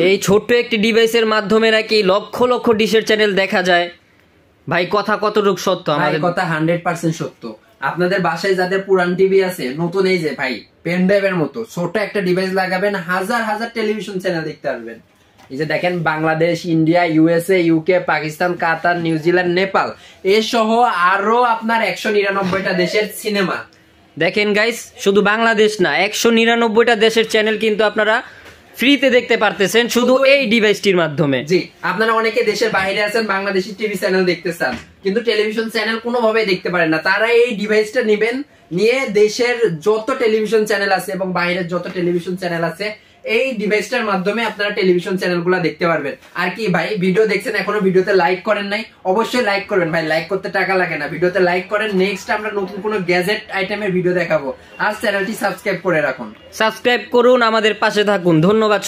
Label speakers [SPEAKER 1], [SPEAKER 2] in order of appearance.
[SPEAKER 1] এই ছোট্ট একটি ডিভাইসের মাধ্যমে নাকি লক্ষ লক্ষ ডিশের চ্যানেল দেখা যায়। ভাই কথা কতটুকু সত্য? আমাদের
[SPEAKER 2] কথা 100% সত্য। আপনাদের বাসায় যাদের পুরান টিভি আছে, নতুন এই যে ভাই পেন ড্রাইভের মতো ছোট একটা ডিভাইস লাগাবেন, হাজার হাজার টেলিভিশন চ্যানেল দেখতে পারবেন। এই যে দেখেন, Bangladesh, India, USA, UK, Pakistan, Qatar, New Zealand, Nepal এ সহ আরো আপনার 199টা দেশের সিনেমা।
[SPEAKER 1] দেখেন গাইস, শুধু বাংলাদেশ না, 199টা দেশের চ্যানেল কিন্তু আপনারা ফ্রিতে দেখতে পারতেছেন শুধু এই ডিভাইসটির মাধ্যমে।
[SPEAKER 2] জি, আপনারা অনেকে দেশের বাইরে আছেন, বাংলাদেশি টিভি চ্যানেল দেখতে চান কিন্তু টেলিভিশন চ্যানেল কোনোভাবে দেখতে পারেন না। তারা এই ডিভাইসটা নেবেন, নিয়ে দেশের যত টেলিভিশন চ্যানেল আছে এবং বাইরের যত টেলিভিশন চ্যানেল আছে এই ডিভাইসটার মাধ্যমে আপনারা টেলিভিশন চ্যানেলগুলো দেখতে পারবেন। আর কি ভাই, ভিডিও দেখছেন, এখনো ভিডিওতে লাইক করেন নাই, অবশ্যই লাইক করবেন ভাই, লাইক করতে টাকা লাগে না, ভিডিওতে লাইক করেন। নেক্সট আমরা নতুন কোনো গ্যাজেট আইটেমের ভিডিও দেখাবো। আর চ্যানেলটি সাবস্ক্রাইব করে রাখুন,
[SPEAKER 1] সাবস্ক্রাইব করুন, আমাদের পাশে থাকুন। ধন্যবাদ।